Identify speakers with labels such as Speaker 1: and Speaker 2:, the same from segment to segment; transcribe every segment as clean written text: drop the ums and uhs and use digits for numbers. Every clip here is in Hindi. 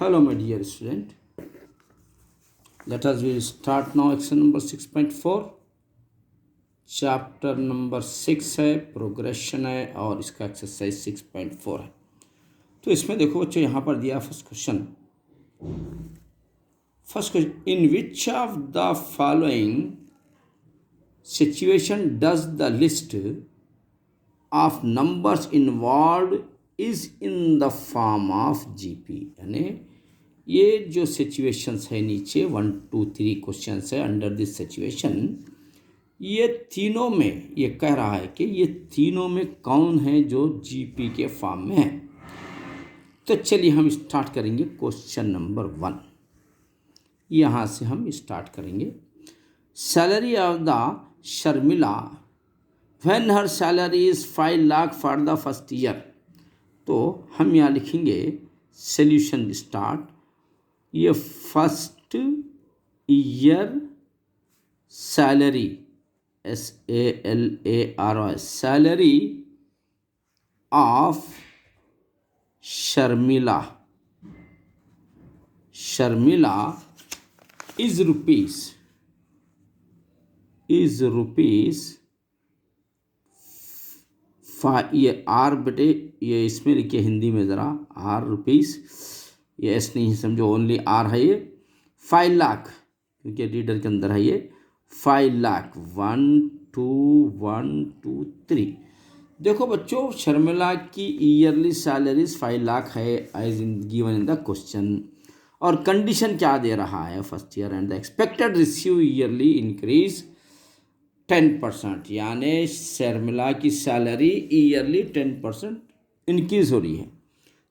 Speaker 1: Hello, my dear student. Let us will start now action number 6.4. Chapter number 6 है, प्रोग्रेशन है और इसका एक्सरसाइज 6.4 है। तो इसमें देखो बच्चों, यहाँ पर दिया first question, in which of the following situation does the list of numbers involve is in the form of GP. यानी ये जो सिचुएशंस है नीचे 1 2 3 क्वेश्चंस है अंडर दिस सिचुएशन, ये तीनों में ये कह रहा है कि ये तीनों में कौन है जो जीपी के फॉर्म में है। तो चलिए हम स्टार्ट करेंगे क्वेश्चन नंबर 1। यहाँ से हम स्टार्ट करेंगे। Salary of the Sharmila when her salary is 5 lakh for the first year. तो हम यहाँ लिखेंगे सॉल्यूशन स्टार्ट। ये first year salary SALARY salary of Sharmila is rupees ये आर बेटे, ये इसमें लिखिए हिंदी में ज़रा, आर रुपीज़, ये एस नहीं समझो, ओनली आर है। ये 5 लाख क्योंकि रीडर के अंदर है, ये 5 लाख 1 2 1 2 3। देखो बच्चों, शर्मिला की ईयरली सैलरीज 5 लाख है as in given in the question. और कंडीशन क्या दे रहा है, first year and the expected receive yearly increase 10%। यानी शर्मिला की सैलरी ईयरली 10% इंक्रीज हो रही है।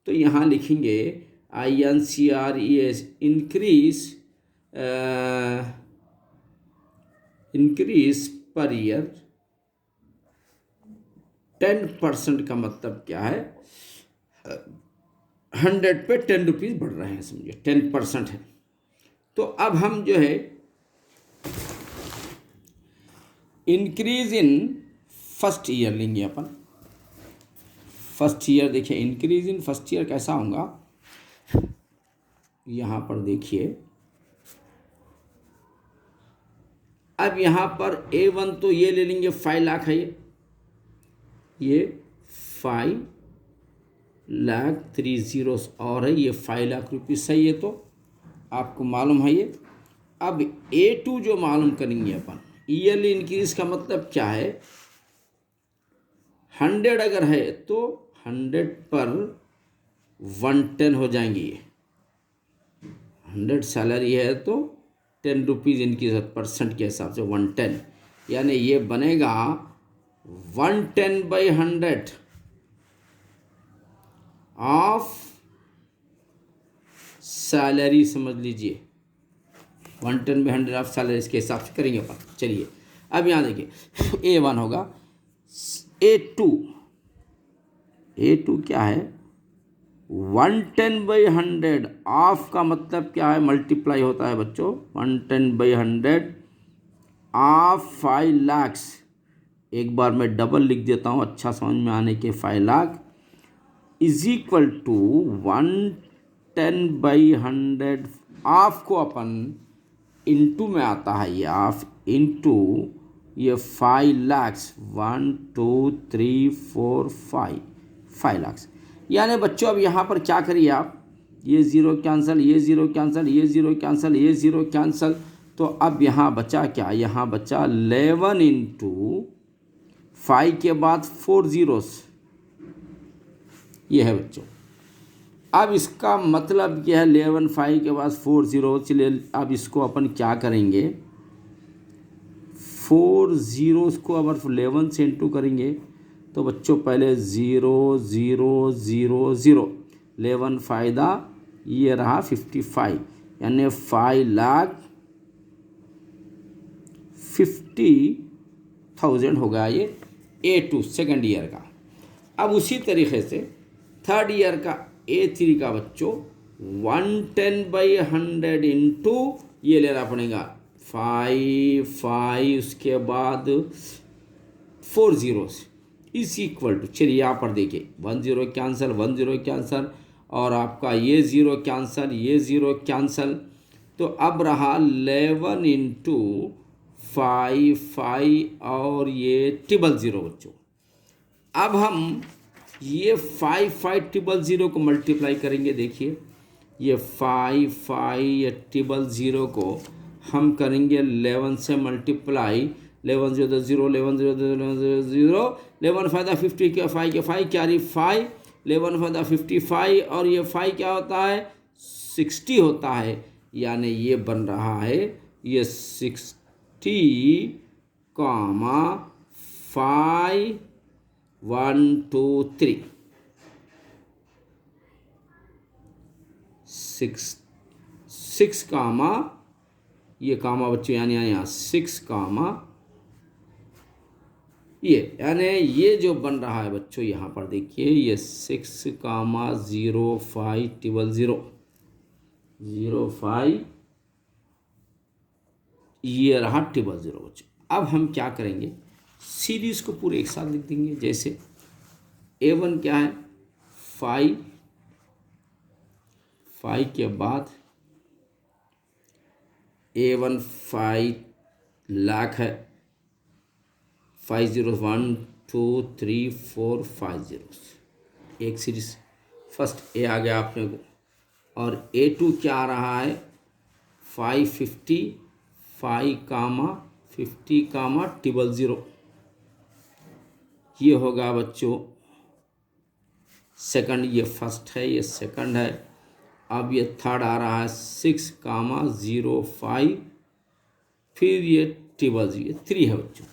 Speaker 1: तो यहाँ लिखेंगे INCRES इंक्रीज पर ईयर 10% का मतलब क्या है, 100 पे 10 रुपीज़ बढ़ रहे हैं, समझिए 10% है। तो अब हम जो है इंक्रीज इन फर्स्ट ईयर लेंगे अपन। फर्स्ट ईयर देखिए, इंक्रीज इन फर्स्ट ईयर कैसा होगा, यहाँ पर देखिए। अब यहाँ पर A1 तो ये ले लेंगे, 5 लाख है, ये 5 लाख 3 zeros और है, ये 5 लाख रुपीज़ सही है, तो आपको मालूम है ये। अब A2 जो मालूम करेंगे अपन, ईयरली इंक्रीज का मतलब क्या है, 100 अगर है तो 100 पर 110 हो जाएंगे। ये 100 सैलरी है तो 10 रुपीज़ इनकी परसेंट के हिसाब से 110, यानी ये बनेगा 110/100 ऑफ सैलरी, समझ लीजिए 110/100 ऑफ सैलरी, इसके हिसाब से करेंगे अपन। चलिए अब यहाँ देखिए, A1 होगा, A2 क्या है, 110/100 ऑफ का मतलब क्या है, मल्टीप्लाई होता है बच्चों, 110/100 ऑफ 5 लाख। एक बार मैं डबल लिख देता हूँ अच्छा समझ में आने के, 5 lakh is equal to 110/100 of को अपन इंटू में आता है, ये ऑफ इंटू ये 5 लाख 1 2 3 4 5 लाख। यानी बच्चों अब यहाँ पर क्या करिए आप, ये ज़ीरो कैंसिल, ये ज़ीरो कैंसिल, ये ज़ीरो कैंसिल, ये ज़ीरो कैंसिल। तो अब यहाँ बचा क्या, यहाँ बचा 11 इंटू 5 के बाद 4 zeros, ये है बच्चों। अब इसका मतलब क्या है, 11 5 के बाद 4 zeros। चलिए अब इसको अपन क्या करेंगे, 4 zeros को अगर 11 से इंटू करेंगे तो बच्चों पहले 0 0 0 0, 11 फ़ायदा, ये रहा 55, यानी 5,50,000 हो गया ये A2 सेकेंड ईयर का। अब उसी तरीके से थर्ड ईयर का A3 का बच्चों 110/100 इंटू ये लेना पड़ेगा 5 उसके बाद 4 zeros इज इक्वल टू, चलिए यहाँ पर देखिए 1 0 कैंसिल 1 0 कैंसिल और आपका ये ज़ीरो कैंसल, ये ज़ीरो कैंसल, तो अब रहा 11 इंटू 5 और ये 000 बच्चों। अब हम ये 5 को मल्टीप्लाई करेंगे। देखिए ये 5 को हम करेंगे 11 से मल्टीप्लाई। 11 0 0 11 0 0 0 11 फायदा 50 के 5 के 5 क्या रही 5, 11 फायदा 55 और ये 5 क्या होता है 60 होता है। यानी ये बन रहा है ये 60 कामा 5 1 2 3 6 कामा ये कामा बच्चों यानी यहाँ 6 कामा ये, यानी ये जो बन रहा है बच्चों यहाँ पर देखिए ये 6 कामा 0 5 0 0 5 ये रहा 000 बच्चों। अब हम क्या करेंगे सीरीज को पूरे एक साथ लिख देंगे। जैसे A1 क्या है 5 के बाद A1 5 लाख है 5 0 1 2 3 4 5 zeros एक सीरीज फर्स्ट ए आ गया अपने को। और A2 क्या आ रहा है 550 5 कामा 50 कामा 000 ये होगा बच्चों सेकंड, ये फर्स्ट है ये सेकंड है। अब ये थर्ड आ रहा है 6 कामा 0 5 फिर ये 3 है बच्चों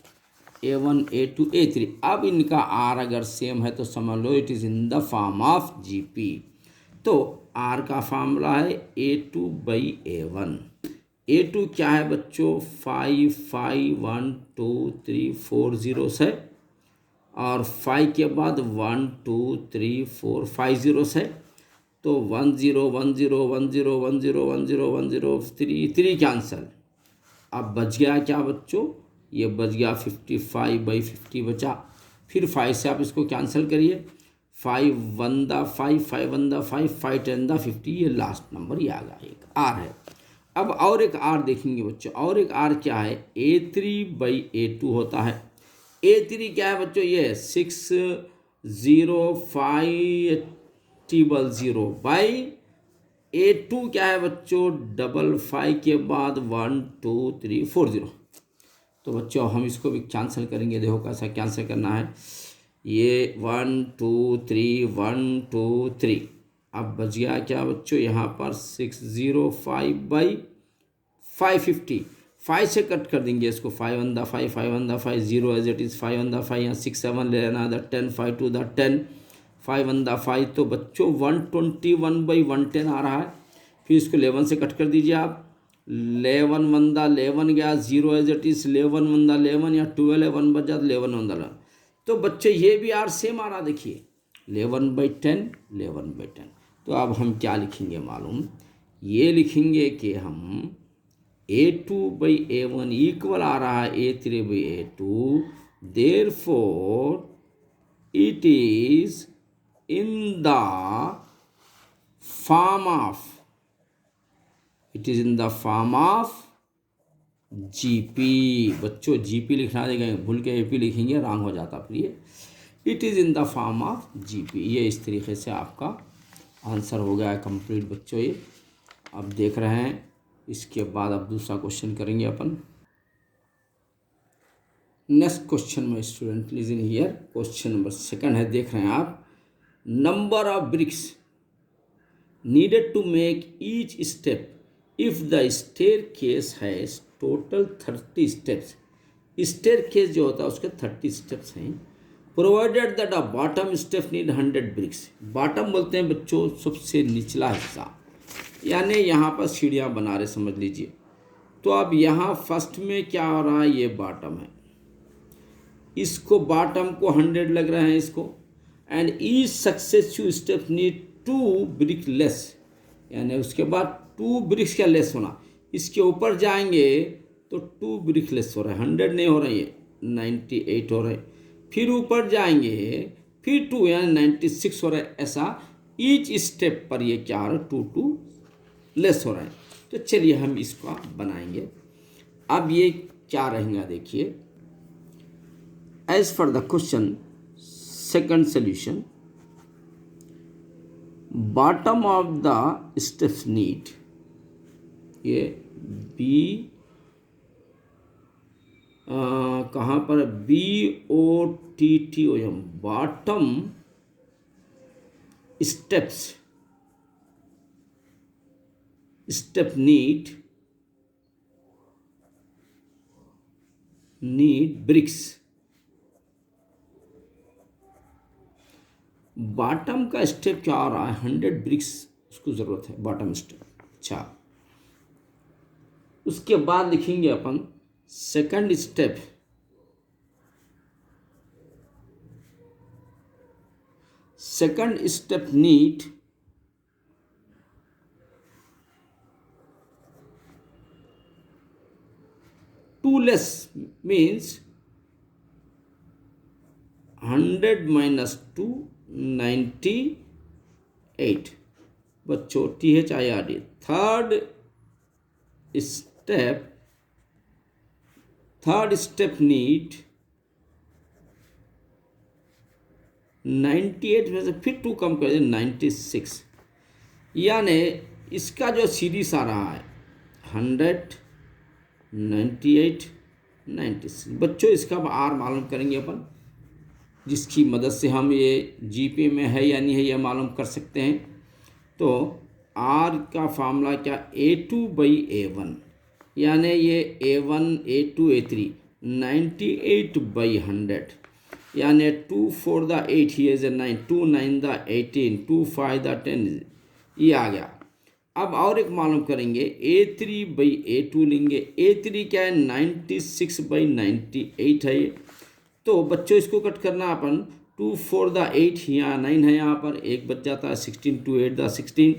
Speaker 1: A1 A2 A3। अब इनका R अगर सेम है तो समझ लो it is in the form of GP। तो R का फार्मूला है A2 बाई A1। A2 क्या है बच्चों 5 5 1 2 3 4 zeros है और 5 के बाद 1 2 3 4 5 zeros है। तो 1 0 1 0 1 0 1 0 1 0 1 0 3 कैंसल। अब बच गया क्या बच्चों ये बच गया 55 बाई 50 बचा। फिर 5 से आप इसको कैंसिल करिए 5 1 दा 5 5 1 दा 5 5 10 दा 50 ये लास्ट नंबर ये आ गया एक R है। अब और एक R देखेंगे बच्चों और एक R क्या है A3 बाई A2 होता है। A3 क्या है बच्चों ये 6 0 5 0 बाई A2 क्या है बच्चों 5 के बाद 1 2 3 4 0। तो बच्चों हम इसको भी कैंसिल करेंगे। देखो कैसा कैंसिल करना है ये 1 2 3 1 2 3। अब बच गया क्या बच्चों यहाँ पर 6 0 5 बाई 550 5 से कट कर देंगे इसको 5 1 दा 5 5 1 दा 5 0 एज इट इज़ 5 1 दा 5 यहाँ 6 7 ले लेना दा 10 5 2 दा 10 5 1 दा 5। तो बच्चों 121 बाई 110 आ रहा है। फिर इसको 11 से कट कर दीजिए आप 11 1 दा 11 गया 0 एज इट इज़ 11 1 दा 11 या 12 1 बच जाता 11 1 दा 11। तो बच्चे ये भी आर सेम आ रहा देखिए 11 बाई 10 11 बाई 10। तो अब हम क्या लिखेंगे मालूम ये लिखेंगे कि हम A2 बाई A1 इक्वल आ रहा है A3 by A2। Therefore it is in the form of GP। बच्चों GP लिखना देंगे भूल के AP लिखेंगे रॉन्ग हो जाता फिर ये it is in the form of GP। ये इस तरीके से आपका आंसर हो गया है कंप्लीट बच्चों। ये अब देख रहे हैं इसके बाद अब दूसरा क्वेश्चन करेंगे अपन। नेक्स्ट क्वेश्चन में student listen here question number second है देख रहे हैं आप। Number of bricks needed to make each step if the staircase has total 30 steps. Staircase जो होता है उसके 30 स्टेप्स हैं। Provided that the bottom step need 100 bricks. Bottom बोलते हैं बच्चों सबसे निचला हिस्सा यानी यहाँ पर सीढ़ियाँ बना रहे समझ लीजिए। तो अब यहाँ फर्स्ट में क्या हो रहा है ये बॉटम है इसको बॉटम को 100 लग रहे हैं इसको and each successive step need 2 brick less यानी उसके बाद 2 ब्रिक्स क्या लेस होना। इसके ऊपर जाएंगे तो 2 ब्रिक लेस हो रहा है 100 नहीं हो रही है 98 हो रहे। फिर ऊपर जाएंगे फिर 2 यानी 96 हो रहा है। ऐसा ईच स्टेप पर ये क्या हो रहा है, 2 2 लेस हो रहा है। तो चलिए हम इसको बनाएंगे। अब ये क्या रहेगा देखिए, as for the question second solution, bottom of the steps need, ये बी कहाँ पर, BOTTOM, bottom steps, step need bricks. Bottom का स्टेप क्या आ रहा है, 100 ब्रिक्स उसको ज़रूरत है बॉटम स्टेप। अच्छा, उसके बाद लिखेंगे अपन second step, need 2 less, means 100 minus 2 98 बच्चों, THIRD। थर्ड स्टेप नीड 98 में से फिर 2 कम कर दे 96, यानी इसका जो सीरीज आ रहा है 100 98 96। बच्चों इसका अब आर मालूम करेंगे अपन, जिसकी मदद से हम ये जीपी में है या नहीं है ये मालूम कर सकते हैं। तो आर का फार्मूला क्या, A2/A1, यानी ये A1 A2 A3 98/100, यानी 2 4 the 8 here is a 9, 2 9 the 18, 2 5 the 10, ये आ गया। अब और एक मालूम करेंगे, A3/A2 लेंगे। A3 क्या है, 96/98 है ये। तो बच्चों इसको कट करना अपन, 2 4 the 8, यहाँ 9 है, यहाँ पर 1 बच जाता है, 16 2 8 the 16,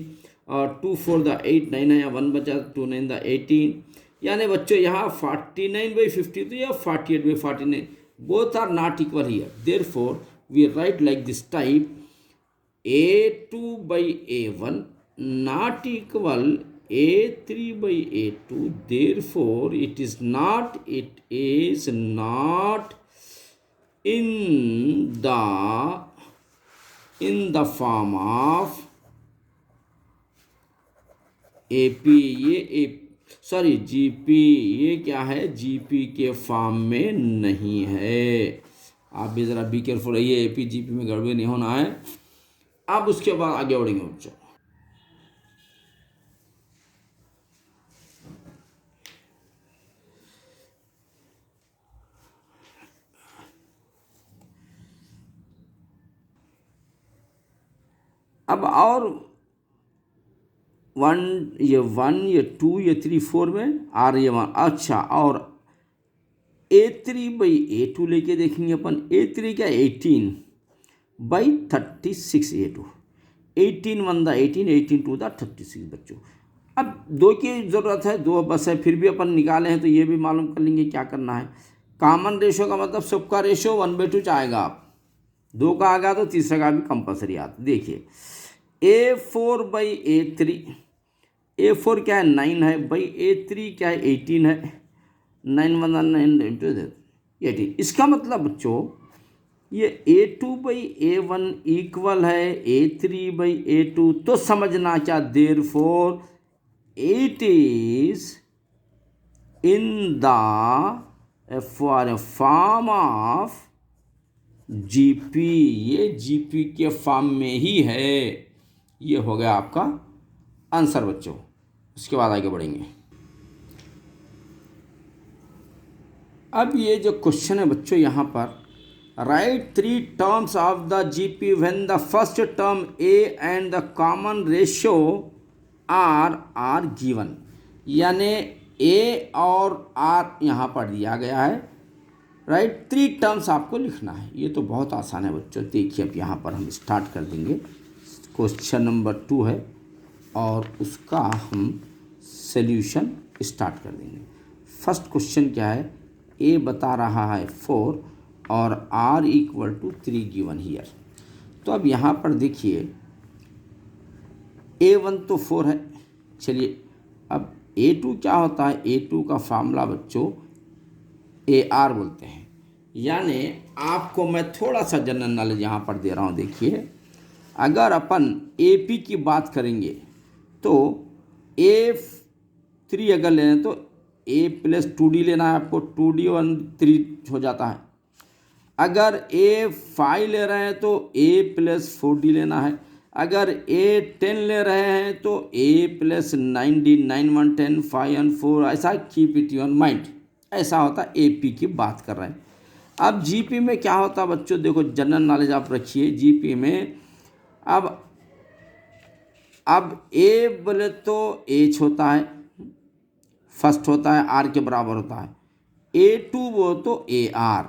Speaker 1: और 2 4 the 8 9 है, यहाँ 1 बच जाता है, 2 9 the 18, यानी बच्चों यहाँ 49/50, तो यह 48/49, both are not equal here, therefore we write like this type, A2/A1 not equal A3/A2, therefore it is not in the form of AP, ये सॉरी GP, ये क्या है, GP के फॉर्म में नहीं है। आप भी ज़रा बी केयरफुल रहिए, AP GP में गड़बड़ी नहीं होना है। अब उसके बाद आगे बढ़ेंगे बच्चों। अब और 1 ये 2 ये 3 4 में आ रही है 1। अच्छा, और A3/A2 लेके देखेंगे अपन। A3 क्या, 18/36 A2, 18 1 the 18, 18 2 the 36 बच्चों। अब 2 की ज़रूरत है, 2 बस है, फिर भी अपन निकाले हैं तो ये भी मालूम कर लेंगे क्या करना है। कॉमन रेशो का मतलब सबका रेशो 1/2 आएगा। आप 2 का आ गया तो तीसरा का भी कंपलसरी आता। देखिए A4/A3, A4 क्या है, 9 है, A3 क्या है, 18 है, 9 1 9 18। इसका मतलब बच्चों ये A2/A1 इक्वल है A3/A2, तो समझना क्या, therefore it is in the form of GP, ये GP के फॉर्म में ही है। ये हो गया आपका आंसर बच्चों। उसके बाद आगे बढ़ेंगे। अब ये जो क्वेश्चन है बच्चों, यहाँ पर write 3 terms of the GP when the first term A and the common ratio are given, यानी A और R यहाँ पर दिया गया है। राइट 3 टर्म्स आपको लिखना है। ये तो बहुत आसान है बच्चों। देखिए अब यहाँ पर हम स्टार्ट कर देंगे। क्वेश्चन नंबर 2 है और उसका हम सॉल्यूशन स्टार्ट कर देंगे। फर्स्ट क्वेश्चन क्या है, A बता रहा है 4 और R = 3 गिवन हियर। तो अब यहाँ पर देखिए A1 तो 4 है। चलिए अब A2 क्या होता है, A2 का फार्मूला बच्चों AR बोलते हैं। यानी आपको मैं थोड़ा सा जनरल नॉलेज यहाँ पर दे रहा हूँ। देखिए अगर अपन AP की बात करेंगे तो A3 अगर लें तो A प्लस 2D लेना है आपको, 2D 1 3 हो जाता है। अगर A5 ले रहे हैं तो A प्लस 4D लेना है। अगर A10 ले रहे हैं तो A प्लस 9D 9 1 10 5 and 4, ऐसा कीप इट योर माइंड, ऐसा होता है। AP की बात कर रहे हैं। अब GP में क्या होता है बच्चों, देखो जनरल नॉलेज आप रखिए। GP में अब A बोले तो H होता है, फर्स्ट होता है, R के बराबर होता है। A2 वो तो AR,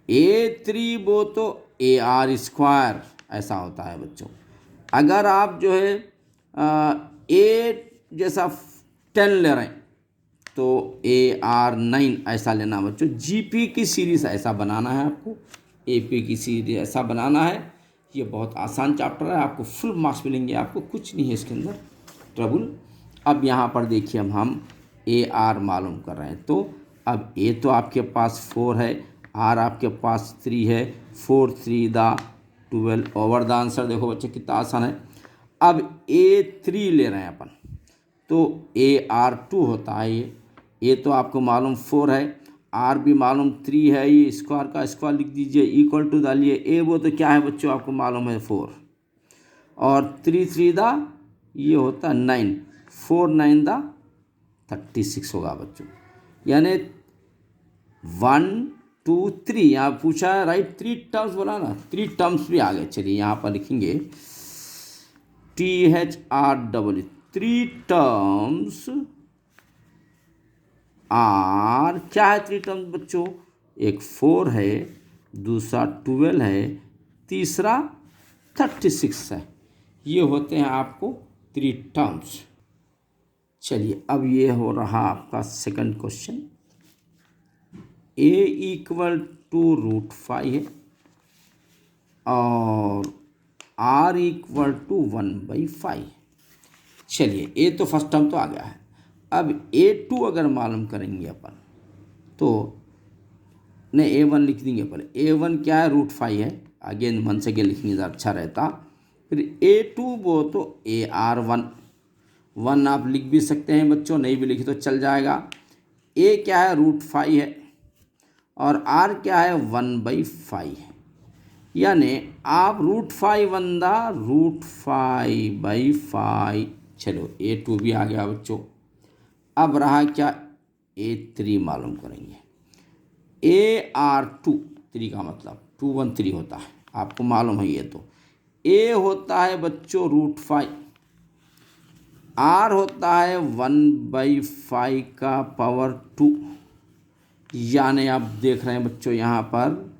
Speaker 1: A3 वो तो AR स्क्वायर, ऐसा होता है बच्चों। अगर आप जो है A जैसा 10 ले रहे हैं तो AR9 ऐसा लेना बच्चों। GP की सीरीज़ ऐसा बनाना है आपको, AP की सीरीज ऐसा बनाना है। ये बहुत आसान चैप्टर है, आपको फुल मार्क्स मिलेंगे, आपको कुछ नहीं है इसके अंदर ट्रबल। अब यहाँ पर देखिए हम AR मालूम कर रहे हैं। तो अब A तो आपके पास 4 है, R आपके पास 3 है, 4 3 दा 12 ओवर द आंसर। देखो बच्चे कितना आसान है। अब A3 ले रहे हैं अपन तो AR2 होता है। ये तो आपको मालूम 4 है, R भी मालूम 3 है, ये स्क्वायर का स्क्वायर लिख दीजिए, इक्वल टू डालिए। A वो तो क्या है बच्चों, आपको मालूम है 4, और 3 3 दा ये होता है 9, 4 9 दा 36 होगा बच्चों। यानी 1 2 3 यहाँ पूछा है राइट, 3 टर्म्स बोला ना, 3 टर्म्स भी आ गए। चलिए यहाँ पर लिखेंगे THRW, 3 टर्म्स आर। क्या है 3 टर्म्स बच्चों, एक 4 है, दूसरा 12 है, तीसरा 36 है। ये होते हैं आपको 3 टर्म्स। चलिए अब ये हो रहा आपका second question. A equal to √5 है और R इक्वल टू 1/5। चलिए A तो फर्स्ट टर्म तो आ गया है। अब A2 अगर मालूम करेंगे अपन तो नहीं, A1 लिख देंगे पहले। A1 क्या है, √5 है, अगेन 1 से लिखेंगे ज़रा अच्छा रहता। फिर A2 वो तो AR1, 1 आप लिख भी सकते हैं बच्चों, नहीं भी लिखे तो चल जाएगा। A क्या है, √5 है, और R क्या है, 1/5 है। यानी आप √5 बंदा √5/5। चलो A2 भी आ गया बच्चों। अब रहा क्या, A3 मालूम करेंगे। AR2, 3 का मतलब 2 1 3 होता है, आपको मालूम है ये तो। A होता है बच्चों √5, R होता है 1/5 का पावर 2। यानी आप देख रहे हैं बच्चों यहाँ पर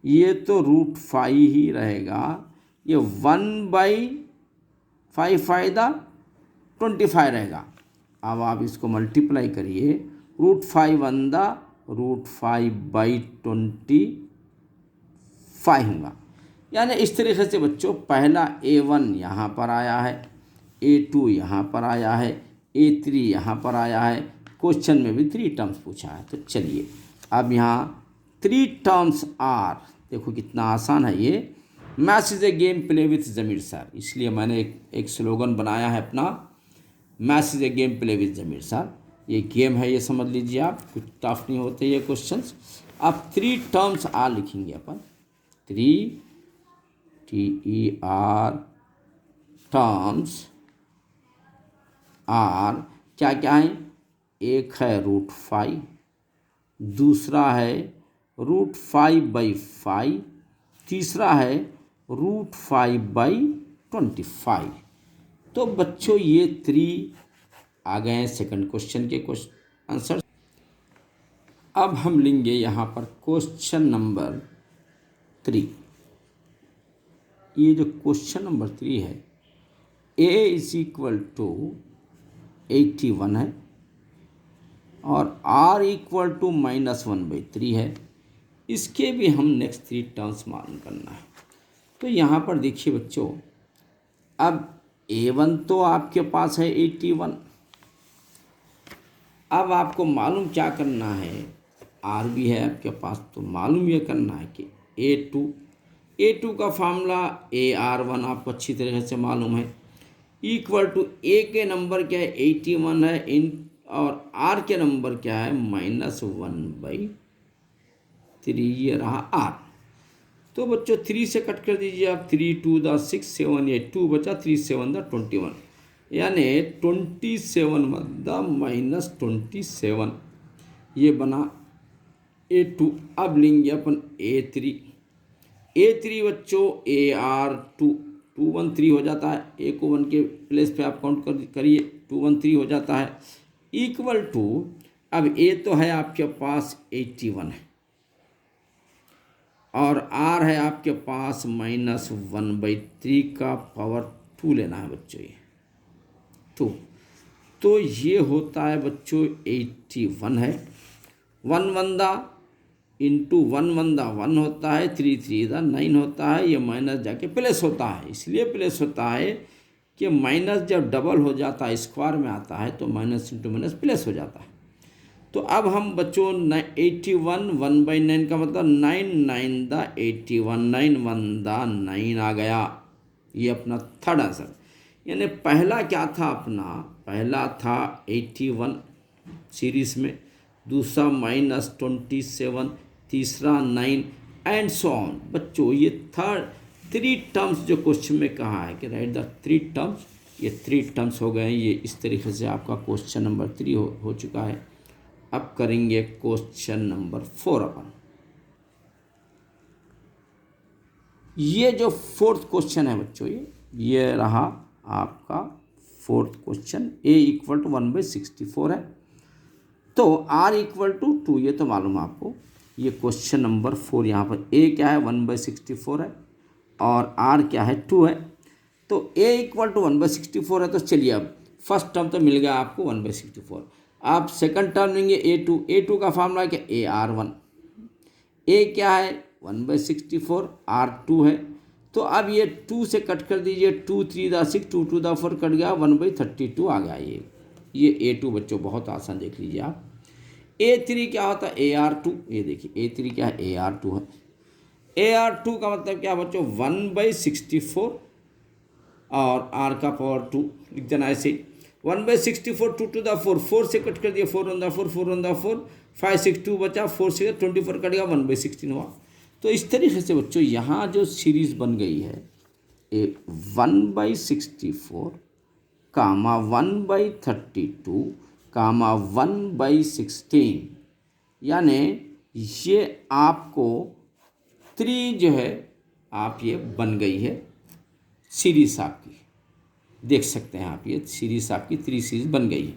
Speaker 1: ये तो √5 ही रहेगा, ये 1/5 फायदा 25 रहेगा। अब आप इसको मल्टीप्लाई करिए, √5 बंदा √5/25 होगा। यानी इस तरीके से बच्चों पहला A1 यहाँ पर आया है, A2 यहाँ पर आया है, A3 यहाँ पर आया है। क्वेश्चन में भी 3 टर्म्स पूछा है। तो चलिए अब यहाँ 3 टर्म्स आर, देखो कितना आसान है ये। Maths is a game play with Zamir sir, इसलिए मैंने एक स्लोगन बनाया है अपना, maths is a game play with Zamir sir. ये गेम है, ये समझ लीजिए आप, कुछ टफ नहीं होते ये क्वेश्चंस। अब 3 टर्म्स आर लिखेंगे अपन, 3 TER टर्म्स आर। क्या क्या है, एक है √5, दूसरा है √5/5, तीसरा है √5/25। तो बच्चों ये 3 आ गए हैं सेकंड क्वेश्चन के आंसर। अब हम लेंगे यहाँ पर क्वेश्चन नंबर 3। ये जो क्वेश्चन नंबर 3 है, A इज इक्वल टू 81 है और R इक्वल टू -1/3 है। इसके भी हम नेक्स्ट 3 टर्म्स मालूम करना है। तो यहाँ पर देखिए बच्चों, अब A1 तो आपके पास है 81। अब आपको मालूम क्या करना है, R भी है आपके पास, तो मालूम ये करना है कि A2 का फार्मूला AR1 आपको अच्छी तरह से मालूम है, इक्वल टू A के नंबर क्या है 81 है इन, और R के नंबर क्या है -1/3, ये रहा R। तो बच्चों 3 से कट कर दीजिए आप, 3 2 द 6 7 8 2 बचा, 3 7 द 21, यानी 27 द -27, ये बना A2। अब लेंगे अपन A3 बच्चों AR2 213 हो जाता है, A को 1 के प्लेस पे आप काउंट करिए, 213 हो जाता है, इक्वल टू, अब A तो है आपके पास 81 है और R है आपके पास -1/3 का पावर 2 लेना है बच्चों, ये 2, तो ये होता है बच्चों 81 है, 1 1 दा इंटू 1 1 दा 1 होता है, 3 3 दा 9 होता है, ये माइनस जाके प्लस होता है, इसलिए प्लस होता है कि माइनस जब डबल हो जाता है स्क्वायर में आता है तो माइनस इंटू माइनस प्लस हो जाता है। तो अब हम बच्चों 81 1/9 का मतलब 9 9 दा 81, 9 1 दा 9 आ गया, ये अपना थर्ड आंसर। यानी पहला क्या था अपना, पहला था 81 सीरीज में, दूसरा -27, तीसरा 9 एंड सो ऑन। बच्चों ये थ्री टर्म्स जो क्वेश्चन में कहा है कि राइट द 3 टर्म्स, ये 3 टर्म्स हो गए, ये इस तरीके से आपका क्वेश्चन नंबर 3 हो चुका है। अब करेंगे क्वेश्चन नंबर 4 अपन। ये जो फोर्थ क्वेश्चन है बच्चों, ये रहा आपका fourth question, A equal to 1/64 है, तो R इक्वल टू 2, ये तो मालूम है आपको। ये क्वेश्चन नंबर 4, यहाँ पर A क्या है 1/64 है और R क्या है 2 है, तो A इक्वल टू 1/64 है, तो चलिए अब फर्स्ट टर्म तो मिल गया आपको 1/64। आप सेकंड टर्म लेंगे A2 का फार्मूला क्या AR1, A क्या है 1/64, R2 है, तो अब ये 2 से कट कर दीजिए, 2 3 दा 6 2 2 दा 4 कट गया, 1/32 आ गया ये A2 बच्चों बहुत आसान, देख लीजिए आप। A3 क्या होता है AR2, ये देखिए A3 क्या है AR2 है, AR2 का मतलब क्या बच्चों 1/64 और R का पावर 2 लिख देना ऐसे, 1/64 2 to the 4, 4 से कट कर दिया, 4 on the 4 4 on the 4 5 6 2 बचा, 4 से 24 कट गया, 1/16 हुआ। तो इस तरीके से बच्चों यहाँ जो सीरीज बन गई है 1/64 कामा 1/32 कामा 1/16, यानी ये आपको 3 जो है आप ये बन गई है सीरीज आपकी, देख सकते हैं आप, ये सीरीज आपकी 3 सीरीज बन गई है।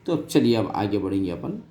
Speaker 1: तो अब चलिए अब आगे बढ़ेंगे अपन।